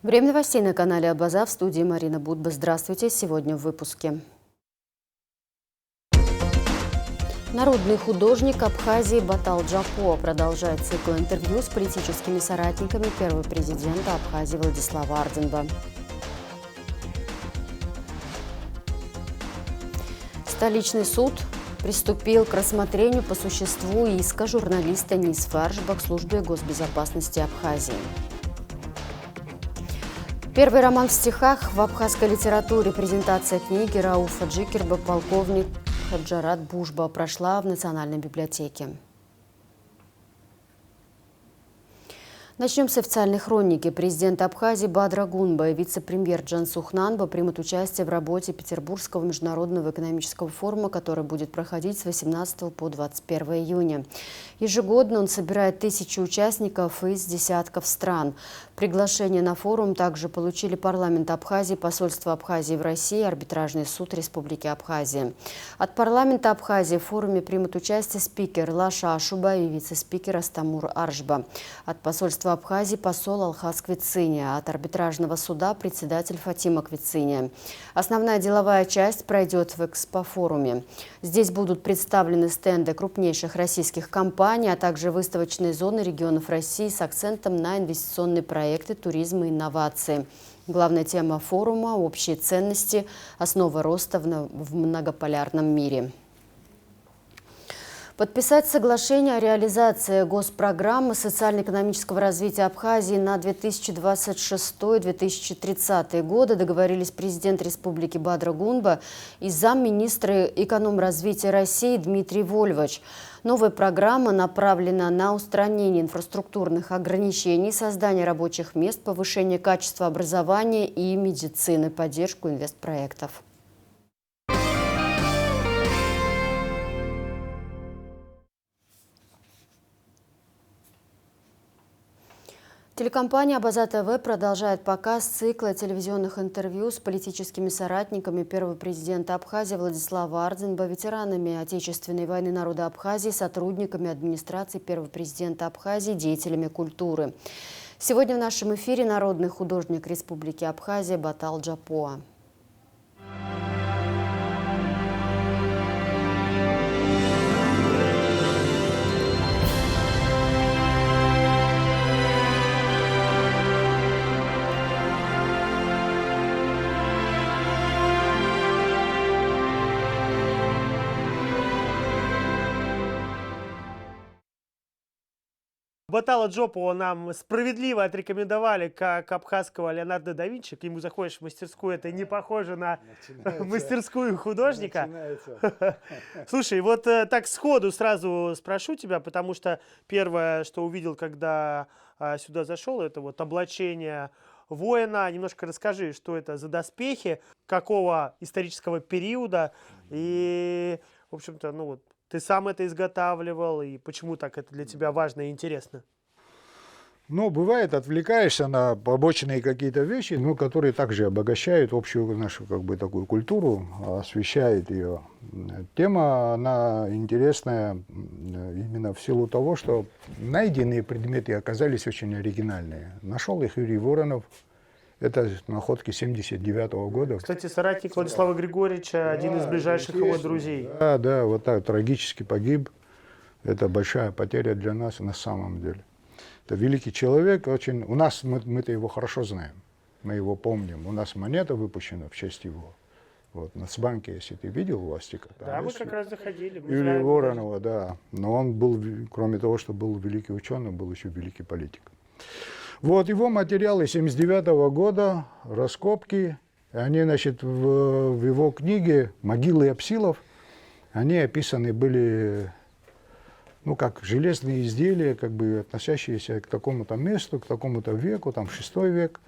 Время новостей на канале Абаза, в студии Марина Будба. Здравствуйте. Сегодня в выпуске. Народный художник Абхазии Батал Джапо продолжает цикл интервью с политическими соратниками первого президента Абхазии Владислава Арденба. Столичный суд приступил к рассмотрению по существу иска журналиста Низ Фаржба к службе госбезопасности Абхазии. Первый роман в стихах в абхазской литературе. Презентация книги Рауфа Джикерба «Полковник Хаджарат Бужба» прошла в Национальной библиотеке. Начнем с официальной хроники. Президент Абхазии Бадра Гунба и вице-премьер Джансух Нанба примут участие в работе Петербургского международного экономического форума, который будет проходить с 18 по 21 июня. Ежегодно он собирает 1000 участников из десятков стран. Приглашение на форум также получили парламент Абхазии, посольство Абхазии в России, арбитражный суд Республики Абхазия. От парламента Абхазии в форуме примут участие спикер Лаша Ашуба и вице-спикер Астамур Аржба. От посольства Абхазии посол Алхаз Квициния, от арбитражного суда председатель Фатима Квициния. Основная деловая часть пройдет в экспофоруме. Здесь будут представлены стенды крупнейших российских компаний, а также выставочные зоны регионов России с акцентом на инвестиционные проекты, туризм и инновации. Главная тема форума – общие ценности, основа роста в многополярном мире. Подписать соглашение о реализации госпрограммы социально-экономического развития Абхазии на 2026-2030 годы договорились президент Республики Бадра Гунба и замминистра экономразвития России Дмитрий Вольвач. Новая программа направлена на устранение инфраструктурных ограничений, создание рабочих мест, повышение качества образования и медицины, поддержку инвестпроектов. Телекомпания Абаза ТВ продолжает показ цикла телевизионных интервью с политическими соратниками первого президента Абхазии Владислава Арденба, ветеранами Отечественной войны народа Абхазии, сотрудниками администрации первого президента Абхазии, деятелями культуры. Сегодня в нашем эфире народный художник Республики Абхазия Батал Джапо. Батала Джапо нам справедливо отрекомендовали как абхазского Леонардо да Винчи. К нему заходишь в мастерскую, это не похоже на мастерскую художника. Слушай, вот так сходу сразу спрошу тебя, потому что первое, что увидел, когда сюда зашел, это вот облачение воина. Немножко расскажи, что это за доспехи, какого исторического периода. И, в общем-то, ну вот, ты сам это изготавливал, и почему так это для тебя важно и интересно? Ну, бывает, отвлекаешься на побочные какие-то вещи, но которые также обогащают общую нашу как бы такую культуру, освещают ее. Тема, она интересная именно в силу того, что найденные предметы оказались очень оригинальные. Нашел их Юрий Воронов. Это находки 79-го года. Кстати, соратник Владислава Григорьевича, один из ближайших его друзей. Да, вот так трагически погиб. Это большая потеря для нас на самом деле. Это великий человек, очень. У нас мы-то его хорошо знаем, мы его помним. У нас монета выпущена в честь его. Вот, в Нацбанке, если ты видел властика. Да, мы как раз заходили. Юрия Воронова, да. Но он был, кроме того, что был великий ученый, был еще великий политик. Вот его материалы 79-го года, раскопки, они, значит, в его книге «Могилы Апсилов», они описаны были, ну, как железные изделия, как бы относящиеся к такому-то месту, к такому-то веку, там, 6 век.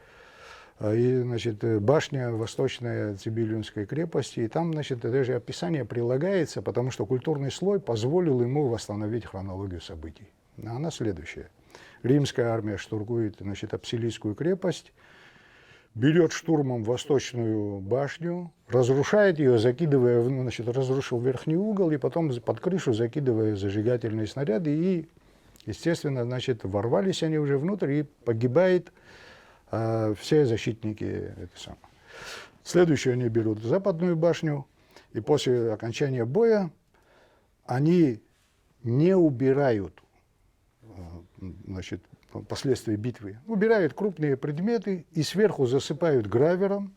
И, значит, башня восточная Цибилюнской крепости, и там, значит, даже описание прилагается, потому что культурный слой позволил ему восстановить хронологию событий. А она следующая. Римская армия штурмует, значит, Апсилийскую крепость, берет штурмом восточную башню, разрушает ее, закидывая, значит, разрушил верхний угол, и потом под крышу закидывая зажигательные снаряды, и, естественно, значит, ворвались они уже внутрь, и погибает все защитники это самое. Следующее они берут западную башню, и после окончания боя они не убирают, значит, последствия битвы. Убирают крупные предметы и сверху засыпают гравером,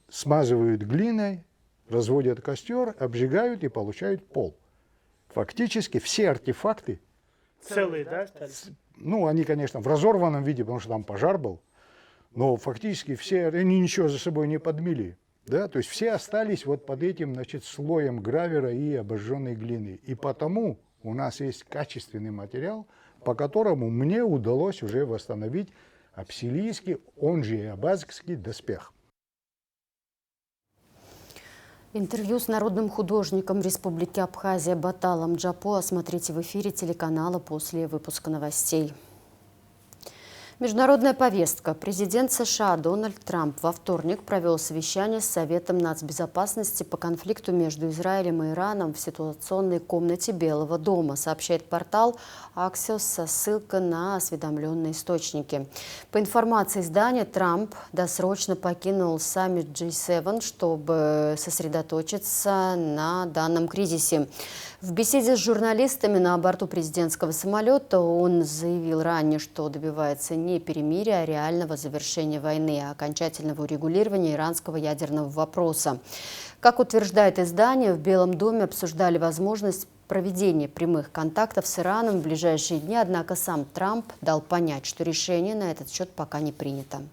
смазывают глиной, разводят костер, обжигают и получают пол. Фактически все артефакты, Целые, да? ну, они, конечно, в разорванном виде, потому что там пожар был, но фактически все, они ничего за собой не подмели. Да? То есть все остались вот под этим, значит, слоем гравера и обожженной глины. И потому у нас есть качественный материал, по которому мне удалось уже восстановить абсилийский, он же и абазский доспех. Интервью с народным художником Республики Абхазия Баталом Джапо смотрите в эфире телеканала после выпуска новостей. Международная повестка. Президент США Дональд Трамп во вторник провел совещание с Советом нацбезопасности по конфликту между Израилем и Ираном в ситуационной комнате Белого дома, сообщает портал Axios со ссылкой на осведомленные источники. По информации издания, Трамп досрочно покинул саммит G7, чтобы сосредоточиться на данном кризисе. В беседе с журналистами на борту президентского самолета он заявил ранее, что добивается не перемирия, а реального завершения войны, а окончательного урегулирования иранского ядерного вопроса. Как утверждает издание, в Белом доме обсуждали возможность проведения прямых контактов с Ираном в ближайшие дни, однако сам Трамп дал понять, что решение на этот счет пока не принято.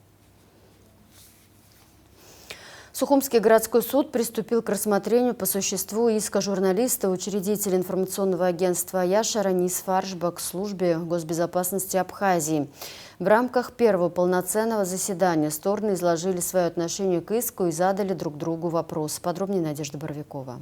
Сухумский городской суд приступил к рассмотрению по существу иска журналиста, учредителя информационного агентства «Аяшара» Нисфа Аршба к службе госбезопасности Абхазии. В рамках первого полноценного заседания стороны изложили свое отношение к иску и задали друг другу вопросы. Подробнее Надежда Боровикова.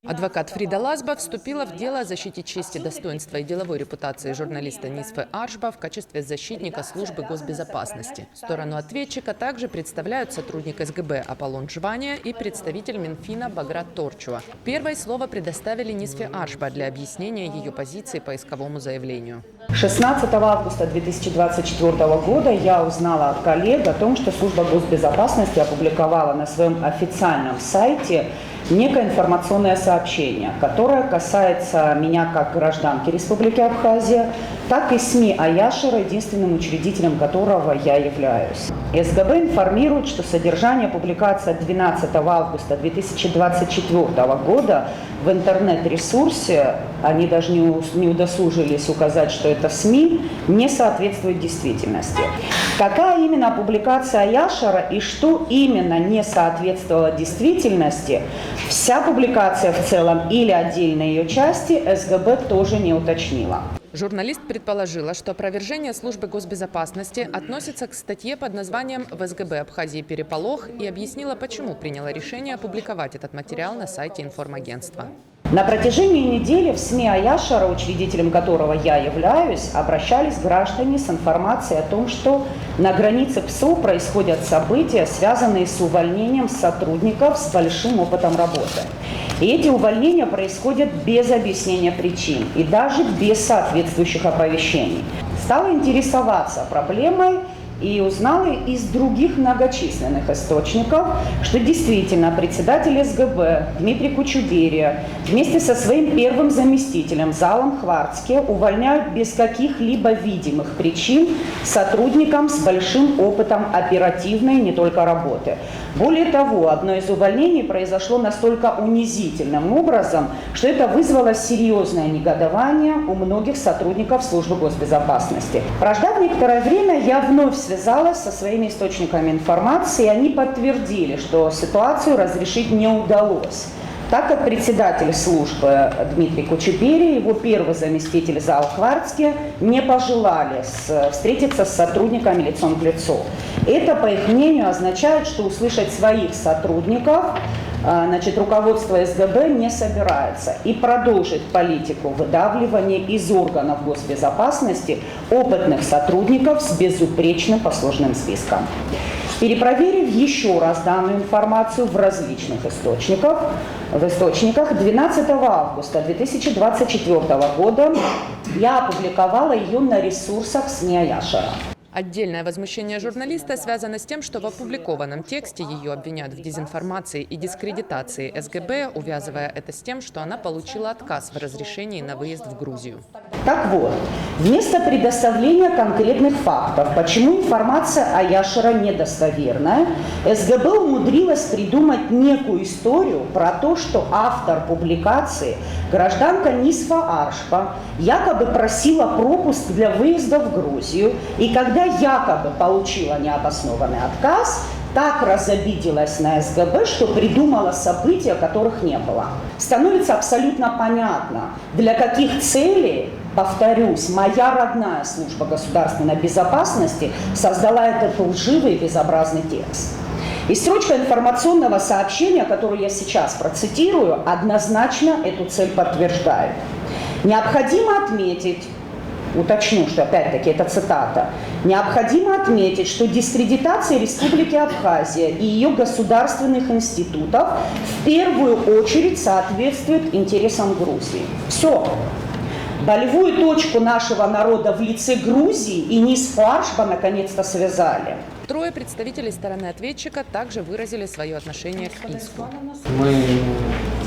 Адвокат Фрида Лазба вступила в дело о защите чести, достоинства и деловой репутации журналиста Нисфы Аршба в качестве защитника службы госбезопасности. Сторону ответчика также представляют сотрудник СГБ Аполлон Жвания и представитель Минфина Баграт Торчуа. Первой слово предоставили Нисфе Аршба для объяснения ее позиции по исковому заявлению. 16 августа 2024 года я узнала от коллег о том, что служба госбезопасности опубликовала на своем официальном сайте некое информационное сообщение, которое касается меня как гражданки Республики Абхазия, так и СМИ Аяшара, единственным учредителем которого я являюсь. СГБ информирует, что содержание публикации от 12 августа 2024 года в интернет-ресурсе, они даже не удосужились указать, что это СМИ, не соответствует действительности. Какая именно публикация Аяшара и что именно не соответствовало действительности, вся публикация в целом или отдельные ее части СГБ тоже не уточнила. Журналист предположила, что опровержение службы госбезопасности относится к статье под названием «В СГБ Абхазии переполох» и объяснила, почему приняла решение опубликовать этот материал на сайте информагентства. На протяжении недели в СМИ Аяшара, учредителем которого я являюсь, обращались граждане с информацией о том, что на границе ПСО происходят события, связанные с увольнением сотрудников с большим опытом работы. И эти увольнения происходят без объяснения причин и даже без соответствующих оповещений. Стала интересоваться проблемой и узнала из других многочисленных источников, что действительно председатель СГБ Дмитрий Кучуберия вместе со своим первым заместителем Залом Хварцке увольняют без каких-либо видимых причин сотрудникам с большим опытом оперативной не только работы. Более того, одно из увольнений произошло настолько унизительным образом, что это вызвало серьезное негодование у многих сотрудников службы госбезопасности. Прождав некоторое время, я вновь связалась со своими источниками информации, и они подтвердили, что ситуацию разрешить не удалось, так как председатель службы Дмитрий Кучуберия и его первый заместитель Зал Хварцке не пожелали встретиться с сотрудниками лицом к лицу. Это, по их мнению, означает, что услышать своих сотрудников руководство СГБ не собирается и продолжит политику выдавливания из органов госбезопасности опытных сотрудников с безупречным послужным списком. Перепроверив еще раз данную информацию в различных источниках, 12 августа 2024 года я опубликовала ее на ресурсах СМИ Аяшара. Отдельное возмущение журналиста связано с тем, что в опубликованном тексте ее обвиняют в дезинформации и дискредитации СГБ, увязывая это с тем, что она получила отказ в разрешении на выезд в Грузию. Так вот, вместо предоставления конкретных фактов, почему информация о Яшера недостоверная, СГБ умудрилась придумать некую историю про то, что автор публикации, гражданка Нисфа Аршба, якобы просила пропуск для выезда в Грузию, и когда якобы получила необоснованный отказ, так разобиделась на СГБ, что придумала события, которых не было. Становится абсолютно понятно, для каких целей, повторюсь, моя родная служба государственной безопасности создала этот лживый и безобразный текст. И строчка информационного сообщения, которую я сейчас процитирую, однозначно эту цель подтверждает. Необходимо отметить, уточню, что опять-таки это цитата, необходимо отметить, что дискредитация Республики Абхазия и ее государственных институтов в первую очередь соответствует интересам Грузии. Все. Болевую точку нашего народа в лице Грузии и Нисфу Аршба наконец-то связали. Трое представителей стороны ответчика также выразили свое отношение к иску. Мы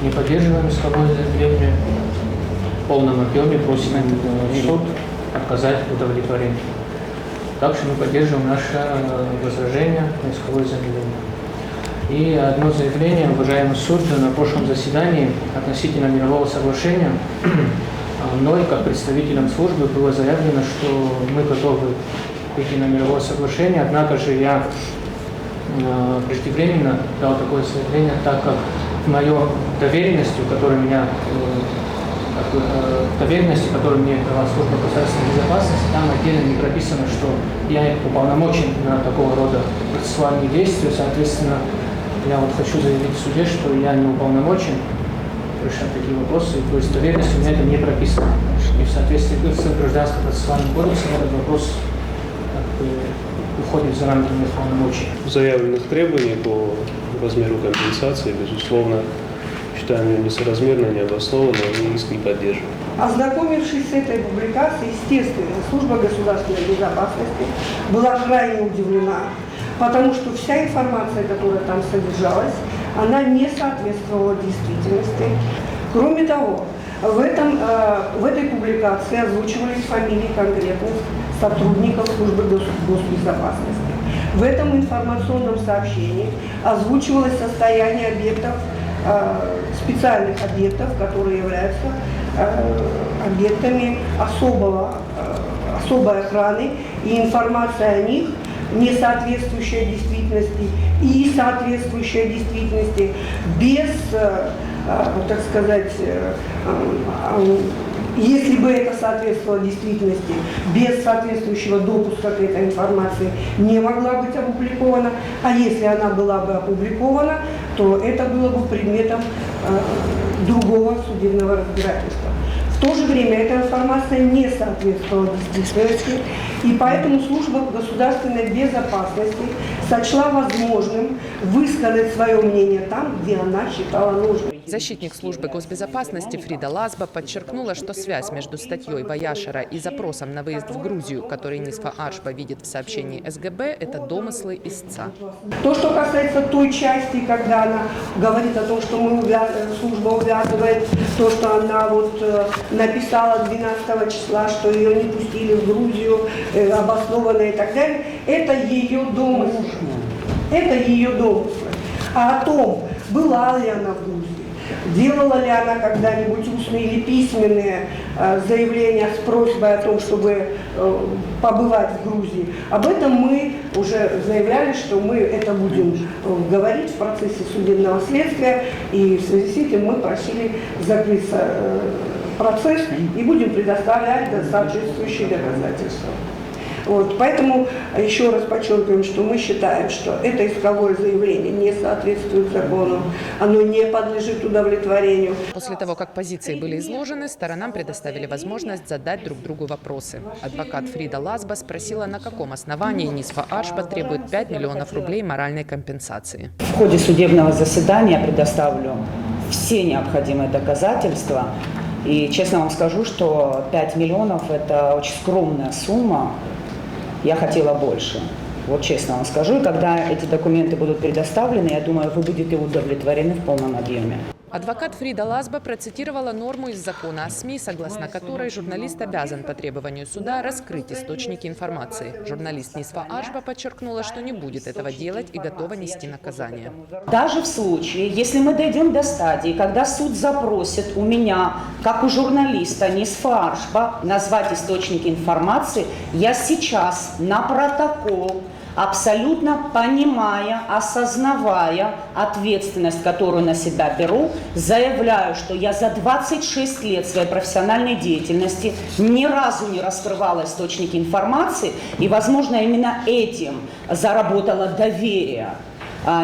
не поддерживаем исковое заявление. В полном объеме просим суд отказать в удовлетворении. Также мы поддерживаем наше возражение на исковое заявление. И одно заявление, уважаемый суд, на прошлом заседании относительно мирового соглашения мной, как представителем службы, было заявлено, что мы готовы идти на мировое соглашение, однако же я преждевременно дал такое заявление, так как в моей доверенности, которую мне дала служба государственной безопасности, там отдельно не прописано, что я уполномочен на такого рода процессуальные действия. Соответственно, я вот хочу заявить в суде, что я не уполномочен решать такие вопросы, то есть доверенность у меня это не прописано. И в соответствии с Гражданским процессуальным кодексом этот вопрос уходит за рамки моих полномочий. Заявленных требований по размеру компенсации, безусловно, считаем ее несоразмерно, необоснованно и иск не поддерживаем. Ознакомившись с этой публикацией, естественно, служба государственной безопасности была крайне удивлена, потому что вся информация, которая там содержалась, она не соответствовала действительности. Кроме того, в этой публикации озвучивались фамилии конкретных сотрудников службы госбезопасности. В этом информационном сообщении озвучивалось состояние объектов, специальных объектов, которые являются объектами особой охраны, и информация о них, не соответствующая действительности и соответствующая действительности, без, так сказать, если бы это соответствовало действительности, без соответствующего допуска к этой информации не могла быть опубликована, а если она была бы опубликована, то это было бы предметом другого судебного разбирательства. В то же время эта информация не соответствовала действительности, и поэтому служба государственной безопасности сочла возможным высказать свое мнение там, где она считала нужным. Защитник службы госбезопасности Фрида Лазба подчеркнула, что связь между статьей Баяшера и запросом на выезд в Грузию, который Нисфа Аршба видит в сообщении СГБ, это домыслы истца. То, что касается той части, когда она говорит о том, что служба увязывает то, что она написала 12 числа, что ее не пустили в Грузию, обоснованно и так далее, это ее домыслы. Это ее домыслы. А о том, была ли она в Грузии, делала ли она когда-нибудь устные или письменные заявления с просьбой о том, чтобы побывать в Грузии, об этом мы уже заявляли, что мы это будем говорить в процессе судебного следствия, и в связи с этим мы просили закрыть процесс и будем предоставлять соответствующие доказательства. Поэтому еще раз подчеркиваем, что мы считаем, что это исковое заявление не соответствует закону, оно не подлежит удовлетворению. После того, как позиции были изложены, сторонам предоставили возможность задать друг другу вопросы. Адвокат Фрида Лазба спросила, на каком основании Нисфа Аршба требует 5 миллионов рублей моральной компенсации. В ходе судебного заседания предоставлю все необходимые доказательства. И честно вам скажу, что 5 миллионов – это очень скромная сумма Я хотела больше. Вот честно вам скажу, и когда эти документы будут предоставлены, я думаю, вы будете удовлетворены в полном объеме. Адвокат Фрида Лазба процитировала норму из закона о СМИ, согласно которой журналист обязан по требованию суда раскрыть источники информации. Журналист Нисфа Аршба подчеркнула, что не будет этого делать и готова нести наказание. Даже в случае, если мы дойдем до стадии, когда суд запросит у меня, как у журналиста Нисфа Аршба, назвать источники информации, я сейчас на протокол, абсолютно понимая, осознавая ответственность, которую на себя беру, заявляю, что я за 26 лет своей профессиональной деятельности ни разу не раскрывала источники информации, и, возможно, именно этим заработала доверие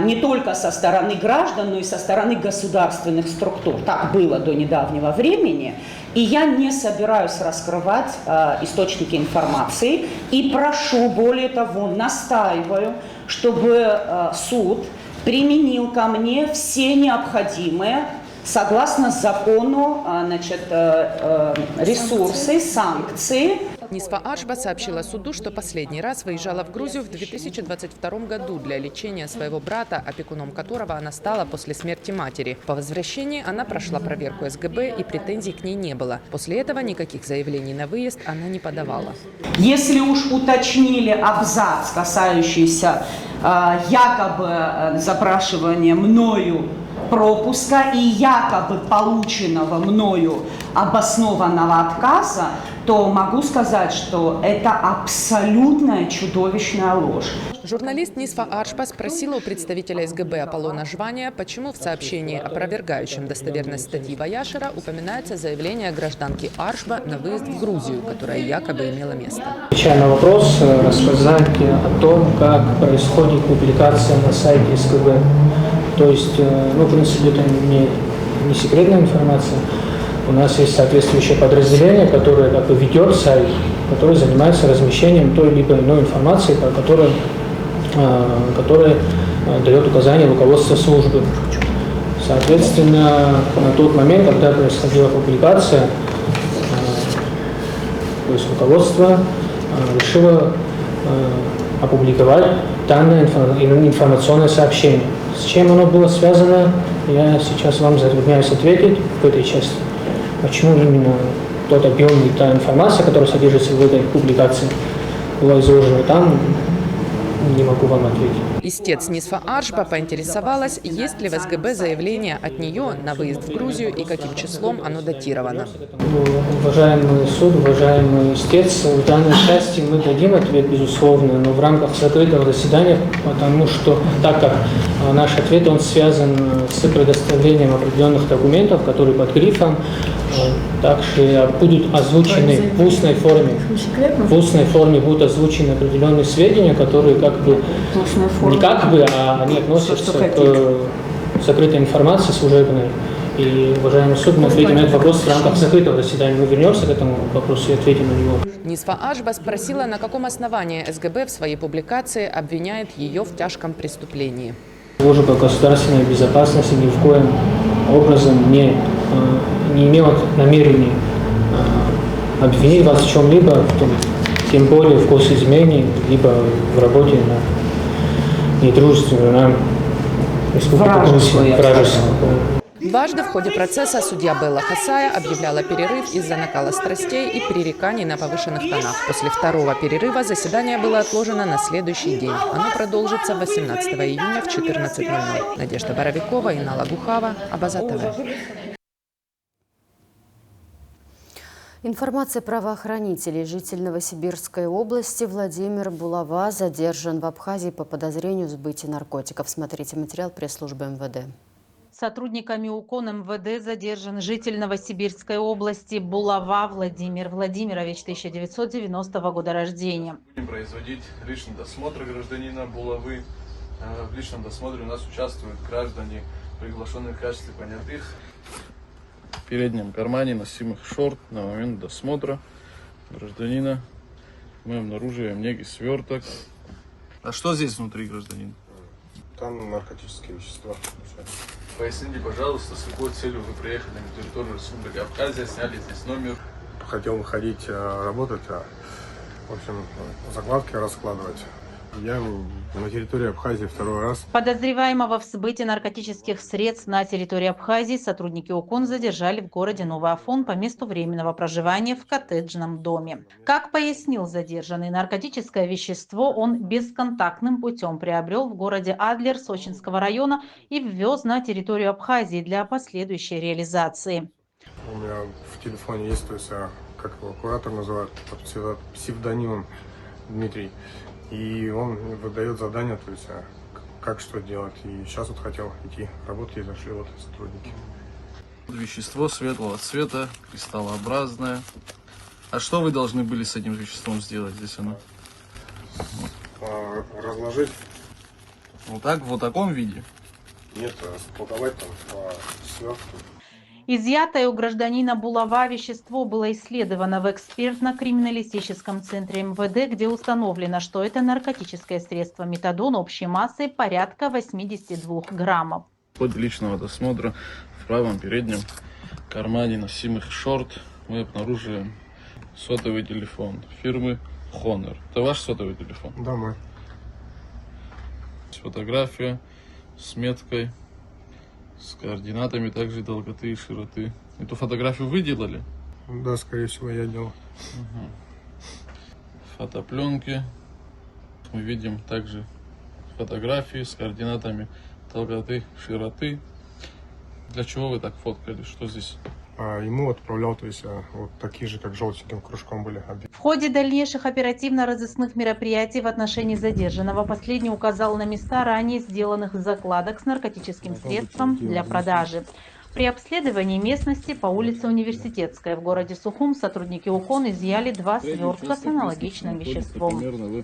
не только со стороны граждан, но и со стороны государственных структур. Так было до недавнего времени. И я не собираюсь раскрывать источники информации. И прошу, более того, настаиваю, чтобы суд применил ко мне все необходимые, согласно закону, ресурсы, санкции. Нисфа Аршба сообщила суду, что последний раз выезжала в Грузию в 2022 году для лечения своего брата, опекуном которого она стала после смерти матери. По возвращении она прошла проверку СГБ, и претензий к ней не было. После этого никаких заявлений на выезд она не подавала. Если уж уточнили абзац, касающийся якобы запрашивания мною пропуска и якобы полученного мною обоснованного отказа, то могу сказать, что это абсолютная чудовищная ложь. Журналист Нисфа Аршба спросила у представителя СГБ Аполлона Жвания, почему в сообщении, опровергающем достоверность статьи Ваяшера, упоминается заявление гражданки Аршба на выезд в Грузию, которое якобы имело место. Отвечая на вопрос, рассказать о том, как происходит публикация на сайте СГБ. То есть, в принципе, это не секретная информация. У нас есть соответствующее подразделение, которое как бы ведет сайт, которое занимается размещением той либо иной информации, которая дает указания руководства службы. Соответственно, на тот момент, когда происходила публикация, то есть руководство решило опубликовать данное информационное сообщение. С чем оно было связано, я сейчас вам затрудняюсь ответить в этой части. Почему именно тот объем и та информация, которая содержится в этой публикации, была изложена там, не могу вам ответить. Истец Нисфа Аршба поинтересовалась, есть ли в СГБ заявление от нее на выезд в Грузию и каким числом оно датировано. Уважаемый суд, уважаемый истец, в данной части мы дадим ответ, безусловно, но в рамках закрытого заседания, потому что, так как наш ответ он связан с предоставлением определенных документов, которые под грифом, также будут озвучены в устной форме. В устной форме будут озвучены определенные сведения, которые они относятся к закрытой информации служебной. И, уважаемый суд, мы ответим на этот вопрос в рамках закрытого заседания. Мы вернемся к этому вопросу и ответим на него. Нисфа Аршба спросила, на каком основании СГБ в своей публикации обвиняет ее в тяжком преступлении. Служба государственной безопасности ни в коем образом не имела намерения обвинить вас в чем-либо, тем более в госизмене, либо в работе на недружественную нам республику вражескую. Дважды в ходе процесса судья Белла Хасая объявляла перерыв из-за накала страстей и пререканий на повышенных тонах. После второго перерыва заседание было отложено на следующий день. Оно продолжится 18 июня в 14:00. Надежда Боровикова, Инна Лагухава, Абаза ТВ. Информация правоохранителей. Житель Новосибирской области Владимир Булава задержан в Абхазии по подозрению в сбытии наркотиков. Смотрите материал пресс-службы МВД. Сотрудниками УКОН МВД задержан житель Новосибирской области Булава Владимир Владимирович, 1990 года рождения. Производить личный досмотр гражданина Булавы. В личном досмотре у нас участвуют граждане, приглашенные в качестве понятых. В переднем кармане носимых шорт на момент досмотра гражданина мы обнаруживаем некий сверток. А что здесь внутри, гражданин? Там наркотические вещества. Поясните, пожалуйста, с какой целью вы приехали на территорию Республики Абхазия, сняли здесь номер? Хотел выходить работать, а в общем, закладки раскладывать. Я на территории Абхазии второй раз. Подозреваемого в сбыте наркотических средств на территории Абхазии сотрудники ОКОН задержали в городе Новый Афон по месту временного проживания в коттеджном доме. Как пояснил задержанный, наркотическое вещество он бесконтактным путем приобрел в городе Адлер Сочинского района и ввез на территорию Абхазии для последующей реализации. У меня в телефоне есть, то есть, как его куратор называют, под псевдонимом Дмитрий. И он выдает задания, то есть, как что делать. И сейчас вот хотел идти работать, и зашли вот сотрудники. Вещество светлого цвета, кристаллообразное. А что вы должны были с этим веществом сделать? Здесь оно. Разложить? Вот так, в вот таком виде? Нет, спаковать там по свертку. Изъятое у гражданина Булава вещество было исследовано в экспертно-криминалистическом центре МВД, где установлено, что это наркотическое средство метадон общей массой порядка 82 граммов. В ходе личного досмотра в правом переднем кармане носимых шорт мы обнаружили сотовый телефон фирмы Honor. Это ваш сотовый телефон? Да, мой. Фотография с меткой, с координатами также долготы и широты. Эту фотографию вы делали? Да, скорее всего, я делал. Фотопленки. Мы видим также фотографии с координатами долготы, широты. Для чего вы так фоткали? Что здесь? Ему отправлял, то есть, вот такие же, как желтеньким кружком были. В ходе дальнейших оперативно-розыскных мероприятий в отношении задержанного последний указал на места ранее сделанных закладок с наркотическим средством для продажи. При обследовании местности по улице Университетская в городе Сухум сотрудники УКОН изъяли 2 свертка с аналогичным веществом. Примерно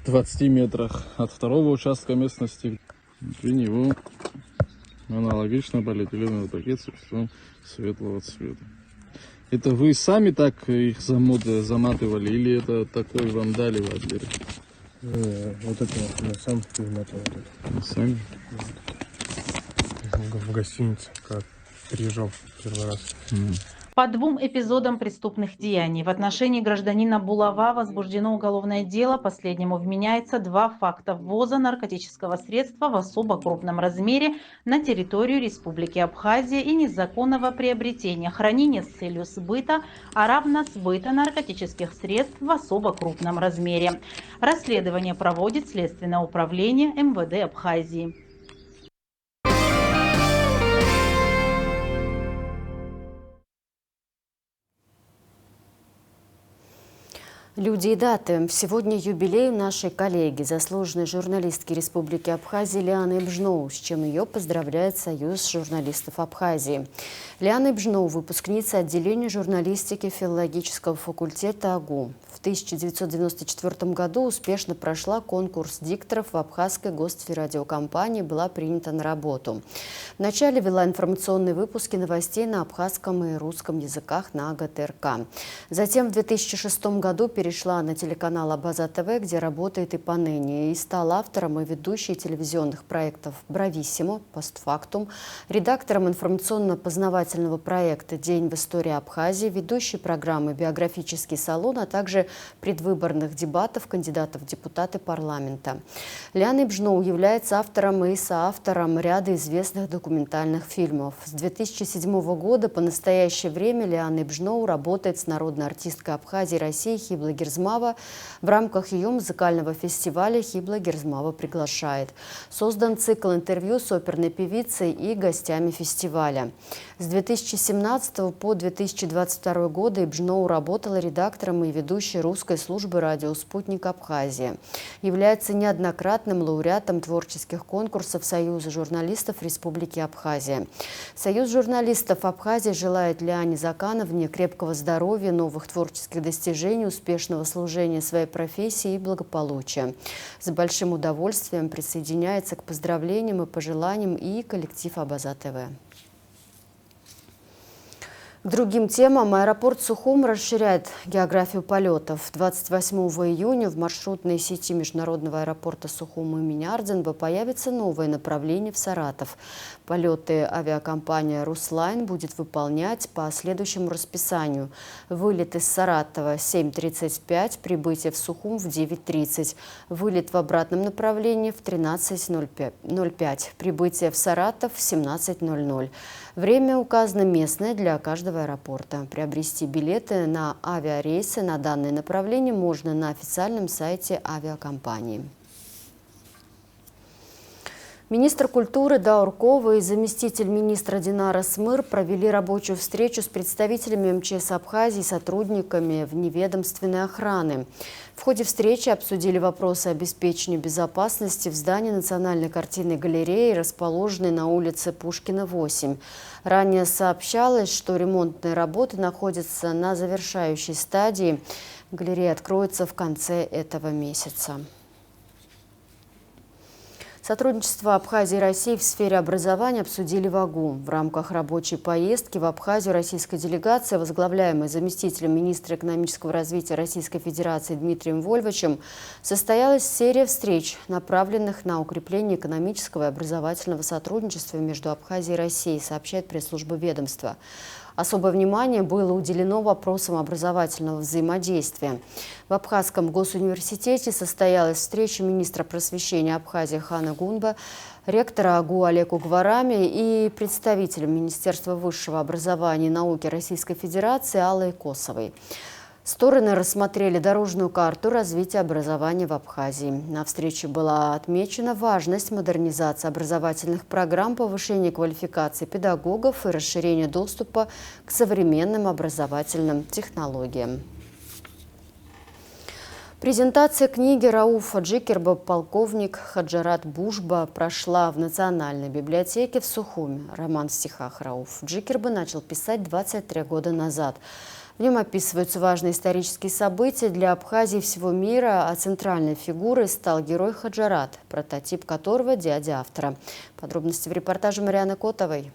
в 20 метрах от второго участка местности. При него аналогично полиэтиленовый пакет с веществом светлого цвета. Это вы сами так их заматывали или это такой вам дали в Адлере? Вот это я сам перематывал. Сами? В гостинице, как приезжал первый раз. По 2 эпизодам преступных деяний в отношении гражданина Булава возбуждено уголовное дело. Последнему вменяется 2 факта ввоза наркотического средства в особо крупном размере на территорию Республики Абхазия и незаконного приобретения, хранения с целью сбыта, а равно сбыта наркотических средств в особо крупном размере. Расследование проводит Следственное управление МВД Абхазии. Люди и даты. Сегодня юбилей нашей коллеги, заслуженной журналистки Республики Абхазия Лианы Бжноу, с чем ее поздравляет Союз журналистов Абхазии. Лиана Бжноу – выпускница отделения журналистики филологического факультета АГУ. В 1994 году успешно прошла конкурс дикторов в Абхазской гостелерадиокомпании, была принята на работу. Вначале вела информационные выпуски новостей на абхазском и русском языках на ГТРК. Затем в 2006 году перешла на телеканал Абаза ТВ, где работает и поныне, и стала автором и ведущей телевизионных проектов «Брависсимо», «Постфактум», редактором информационно-познавательного проекта «День в истории Абхазии», ведущей программы «Биографический салон», а также предвыборных дебатов кандидатов в депутаты парламента. Лиана Бжноу является автором и соавтором ряда известных документальных фильмов. С 2007 года по настоящее время Лиана Бжноу работает с народной артисткой Абхазии и России Хибла Герзмава в рамках ее музыкального фестиваля «Хибла Герзмава приглашает». Создан цикл интервью с оперной певицей и гостями фестиваля. С 2017 по 2022 годы Бжноу работала редактором и ведущей русской службы радио «Спутник Абхазии». Является неоднократным лауреатом творческих конкурсов Союза журналистов Республики Абхазия. Союз журналистов Абхазии желает Лиане Закановне крепкого здоровья, новых творческих достижений, успешного служения своей профессии и благополучия. С большим удовольствием присоединяется к поздравлениям и пожеланиям и коллектив Абаза ТВ. К другим темам аэропорт Сухум расширяет географию полетов. 28 июня в маршрутной сети международного аэропорта Сухум имени Ардзинба появится новое направление в Саратов. Полеты авиакомпания «Руслайн» будет выполнять по следующему расписанию. Вылет из Саратова 7:35, прибытие в Сухум в 9:30. Вылет в обратном направлении в 13:05, прибытие в Саратов в 17:00. Время указано местное для каждого аэропорта. Приобрести билеты на авиарейсы на данное направление можно на официальном сайте авиакомпании. Министр культуры Дауркова и заместитель министра Динара Смыр провели рабочую встречу с представителями МЧС Абхазии и сотрудниками вневедомственной охраны. В ходе встречи обсудили вопросы обеспечения безопасности в здании Национальной картинной галереи, расположенной на улице Пушкина, 8. Ранее сообщалось, что ремонтные работы находятся на завершающей стадии. Галерея откроется в конце этого месяца. Сотрудничество Абхазии и России в сфере образования обсудили в АГУ. В рамках рабочей поездки в Абхазию российская делегация, возглавляемая заместителем министра экономического развития Российской Федерации Дмитрием Вольвачем, состоялась серия встреч, направленных на укрепление экономического и образовательного сотрудничества между Абхазией и Россией, сообщает пресс-служба ведомства. Особое внимание было уделено вопросам образовательного взаимодействия. В Абхазском госуниверситете состоялась встреча министра просвещения Абхазии Хана Гунба, ректора АГУ Олег Угварами и представителя Министерства высшего образования и науки Российской Федерации Аллой Косовой. Стороны рассмотрели дорожную карту развития образования в Абхазии. На встрече была отмечена важность модернизации образовательных программ, повышения квалификации педагогов и расширения доступа к современным образовательным технологиям. Презентация книги Рауфа Джикерба «Полковник Хаджарат Бушба» прошла в Национальной библиотеке в Сухуме. Роман в стихах Рауф Джикерба начал писать 23 года назад. В нем описываются важные исторические события для Абхазии и всего мира, а центральной фигурой стал герой Хаджарат, прототип которого дядя автора. Подробности в репортаже Марианы Котовой.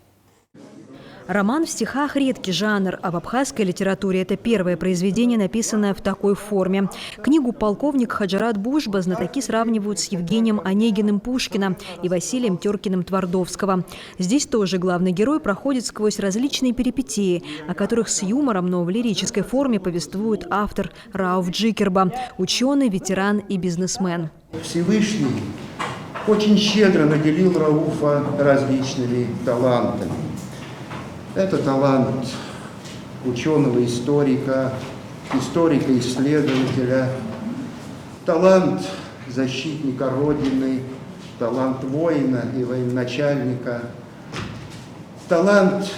Роман в стихах – редкий жанр, а в абхазской литературе это первое произведение, написанное в такой форме. Книгу «Полковник Хаджарат Бушба» знатоки сравнивают с Евгением Онегиным Пушкина и Василием Теркиным Твардовского. Здесь тоже главный герой проходит сквозь различные перипетии, о которых с юмором, но в лирической форме повествует автор Рауф Джикерба – ученый, ветеран и бизнесмен. Всевышний очень щедро наделил Рауфа различными талантами. Это талант ученого-историка, историка-исследователя, талант защитника Родины, талант воина и военачальника, талант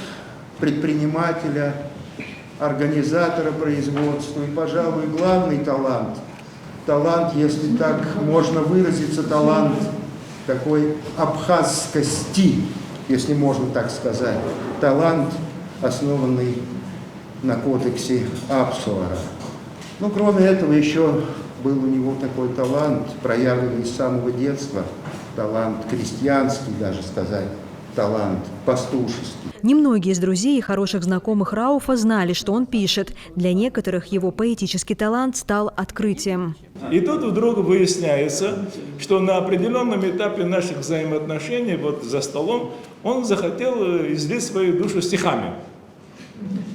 предпринимателя, организатора производства и, пожалуй, главный талант, если так можно выразиться, талант такой абхазскости, если можно так сказать, талант, основанный на кодексе Апсуара. Ну, кроме этого, еще был у него такой талант, проявленный с самого детства, талант крестьянский, даже сказать, талант пастушеский. Немногие из друзей и хороших знакомых Рауфа знали, что он пишет. Для некоторых его поэтический талант стал открытием. И тут вдруг выясняется, что на определенном этапе наших взаимоотношений, вот за столом, он захотел излить свою душу стихами.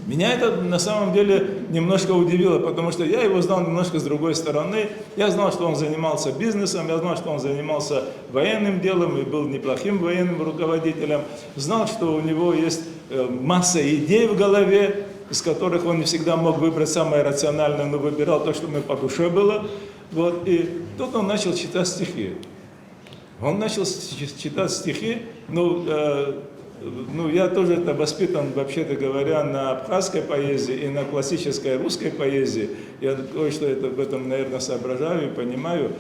Меня это на самом деле немножко удивило, потому что я его знал немножко с другой стороны. Я знал, что он занимался бизнесом, я знал, что он занимался военным делом и был неплохим военным руководителем. Знал, что у него есть масса идей в голове, из которых он не всегда мог выбрать самое рациональное, но выбирал то, что ему по душе было. Вот. И тут он начал читать стихи. Он начал читать стихи, я тоже воспитан, вообще-то говоря, на абхазской поэзии и на классической русской поэзии. Я кое-что в этом, наверное, соображаю и понимаю.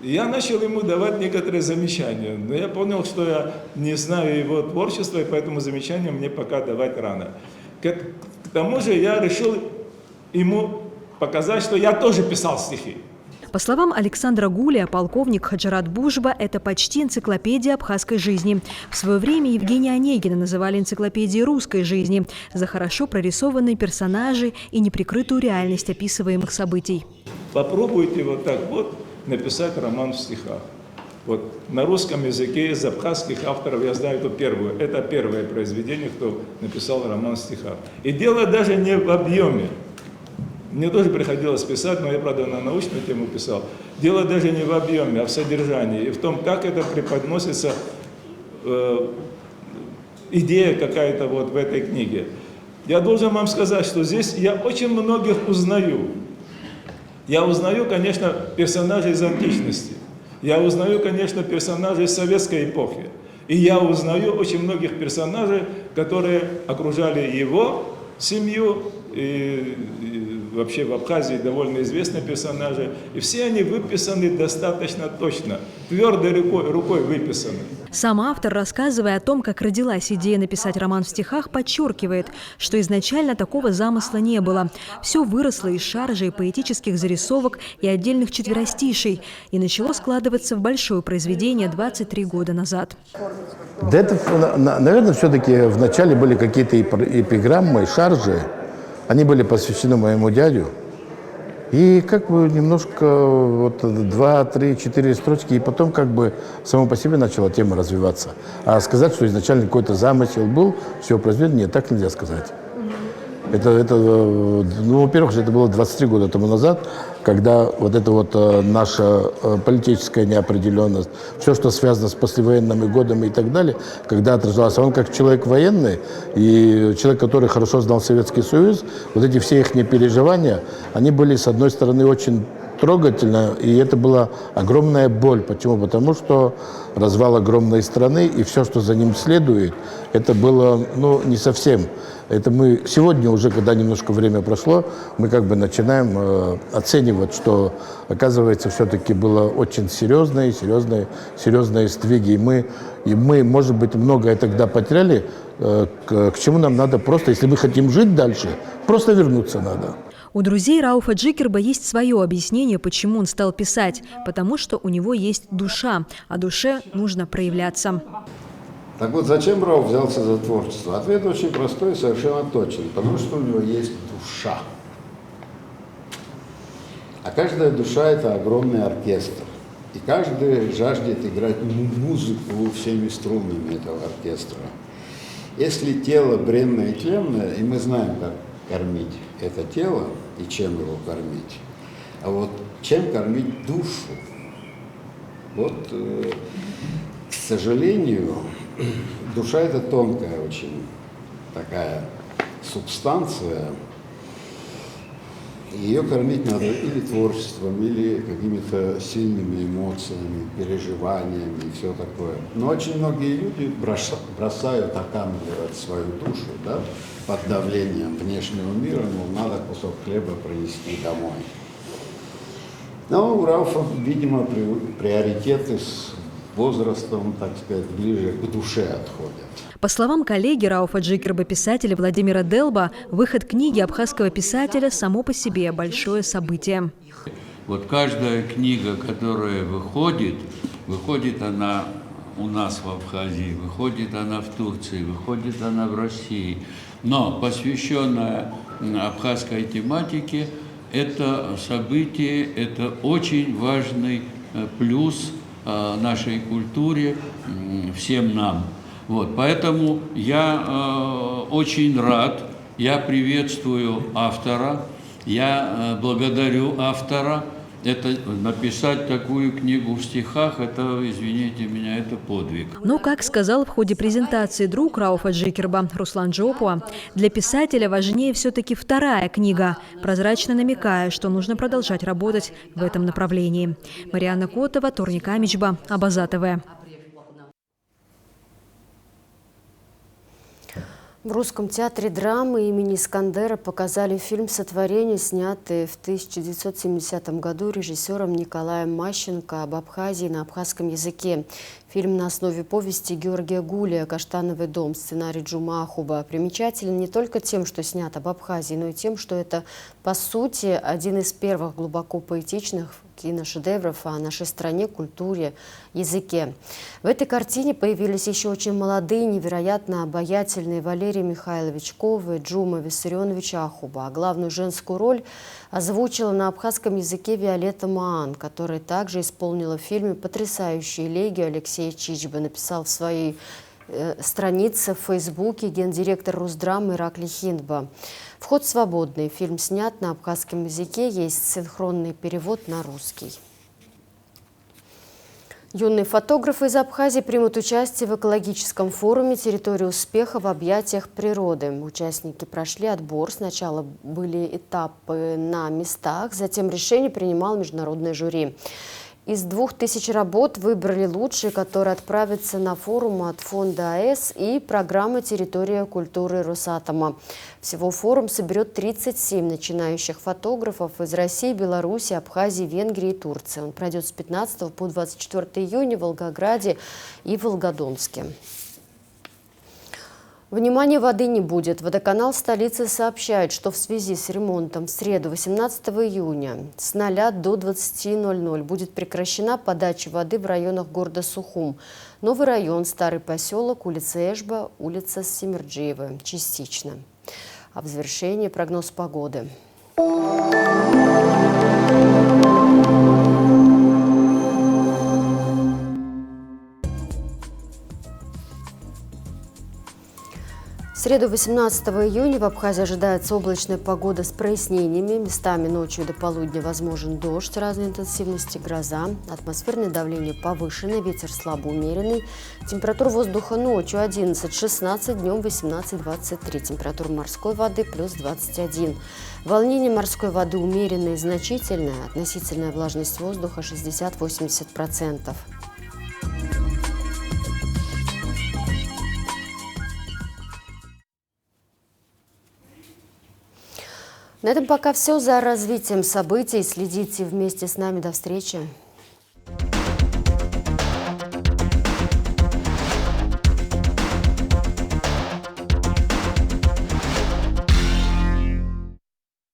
И я начал ему давать некоторые замечания. Но я понял, что я не знаю его творчества, и поэтому замечания мне пока давать рано. К тому же я решил ему показать, что я тоже писал стихи. По словам Александра Гулия, полковник Хаджарат Бужба – это почти энциклопедия абхазской жизни. В свое время Евгения Онегина называли энциклопедией русской жизни за хорошо прорисованные персонажи и неприкрытую реальность описываемых событий. Попробуйте вот так вот написать роман в стихах. Вот на русском языке из абхазских авторов я знаю это первое произведение, кто написал роман в стихах. И дело даже не в объеме. Мне тоже приходилось писать, но я, правда, на научную тему писал. Дело даже не в объеме, а в содержании и в том, как это преподносится, идея какая-то вот в этой книге. Я должен вам сказать, что здесь я очень многих узнаю. Я узнаю, конечно, персонажей из античности. Я узнаю, конечно, персонажей советской эпохи. И я узнаю очень многих персонажей, которые окружали его семью, и вообще в Абхазии довольно известные персонажи. И все они выписаны достаточно точно, твердой рукой выписаны. Сам автор, рассказывая о том, как родилась идея написать роман в стихах, подчеркивает, что изначально такого замысла не было. Все выросло из шаржей, поэтических зарисовок и отдельных четверостишей и начало складываться в большое произведение 23 года назад. Да это, наверное, все-таки вначале были какие-то эпиграммы, шаржи. Они были посвящены моему дядю. И как бы немножко, вот 2, 3, 4 строчки, и потом как бы само по себе начала тема развиваться. А сказать, что изначально какой-то замысел был, все произведение, так нельзя сказать. Ну, во-первых, это было 23 года тому назад, когда вот эта вот наша политическая неопределенность, все, что связано с послевоенными годами и так далее, когда отражалось, он как человек военный и человек, который хорошо знал Советский Союз, вот эти все их переживания, они были, с одной стороны, очень трогательно, и это была огромная боль. Почему? Потому что развал огромной страны, и все, что за ним следует, это было, ну, не совсем. Это мы сегодня уже, когда немножко время прошло, мы как бы начинаем оценивать, что, оказывается, все-таки было очень серьезные сдвиги. И мы, может быть, многое тогда потеряли, к чему нам надо просто, если мы хотим жить дальше, просто вернуться надо. У друзей Рауфа Джикерба есть свое объяснение, почему он стал писать. Потому что у него есть душа, а душе нужно проявляться. Так вот, зачем Рауф взялся за творчество? Ответ очень простой и совершенно точный. Потому что у него есть душа. А каждая душа – это огромный оркестр. И каждый жаждет играть музыку всеми струнами этого оркестра. Если тело бренное и тленное, и мы знаем, как кормить это тело и чем его кормить, а вот чем кормить душу? Вот, к сожалению, душа – это тонкая очень такая субстанция. Ее кормить надо или творчеством, или какими-то сильными эмоциями, переживаниями и все такое. Но очень многие люди бросают окамливать свою душу, да, под давлением внешнего мира, мол, надо кусок хлеба принести домой. Но у Рауфа, видимо, приоритеты с возрастом, так сказать, ближе к душе отходят. По словам коллеги Рауфа Джикерба, писателя Владимира Делба, выход книги абхазского писателя само по себе большое событие. Вот каждая книга, которая выходит она у нас в Абхазии, выходит она в Турции, выходит она в России, но посвященная абхазской тематике, это событие, это очень важный плюс нашей культуре, всем нам. Вот, поэтому я очень рад, я приветствую автора, я благодарю автора. Это написать такую книгу в стихах, это, извините меня, это подвиг. Но, как сказал в ходе презентации друг Рауфа Джикерба Руслан Джопуа, для писателя важнее все-таки вторая книга, прозрачно намекая, что нужно продолжать работать в этом направлении. Марианна Котова, Торник Амичба, Абаза ТВ. В Русском театре драмы имени Искандера показали фильм «Сотворение», снятый в 1970 году режиссером Николаем Мащенко об Абхазии на абхазском языке. Фильм Фильм на основе повести Георгия Гулия «Каштановый дом», сценарий Джума Ахуба, примечателен не только тем, что снят об Абхазии, но и тем, что это, по сути, один из первых глубоко поэтичных киношедевров о нашей стране, культуре, языке. В этой картине появились еще очень молодые, невероятно обаятельные Валерий Михайлович Ковы и Джума Виссарионович Ахуба. А главную женскую роль озвучила на абхазском языке Виолетта Маан, которая также исполнила в фильме потрясающую элегию Алексея Чичба, написал в своей странице в Фейсбуке гендиректор Русдрамы Ираклий Хиндба. Вход свободный. Фильм снят на абхазском языке, есть синхронный перевод на русский. Юные фотографы из Абхазии примут участие в экологическом форуме «Территория успеха в объятиях природы». Участники прошли отбор. Сначала были этапы на местах, затем решение принимал международное жюри. Из 2000 работ выбрали лучшие, которые отправятся на форум от фонда АЭС и программы «Территория культуры» Росатома. Всего форум соберет 37 начинающих фотографов из России, Беларуси, Абхазии, Венгрии и Турции. Он пройдет с 15 по 24 июня в Волгограде и Волгодонске. Внимания, воды не будет. Водоканал столицы сообщает, что в связи с ремонтом в среду 18 июня с 0 до 20:00 будет прекращена подача воды в районах города Сухум. Новый район, Старый поселок, улица Эшба, улица Семерджиева. Частично. А в завершении прогноз погоды. В среду 18 июня в Абхазии ожидается облачная погода с прояснениями. Местами ночью до полудня возможен дождь разной интенсивности, гроза. Атмосферное давление повышенное, ветер слабо умеренный. Температура воздуха ночью 11-16, днем 18-23. Температура морской воды плюс 21. Волнение морской воды умеренное и значительное. Относительная влажность воздуха 60-80%. На этом пока все. За развитием событий следите вместе с нами. До встречи.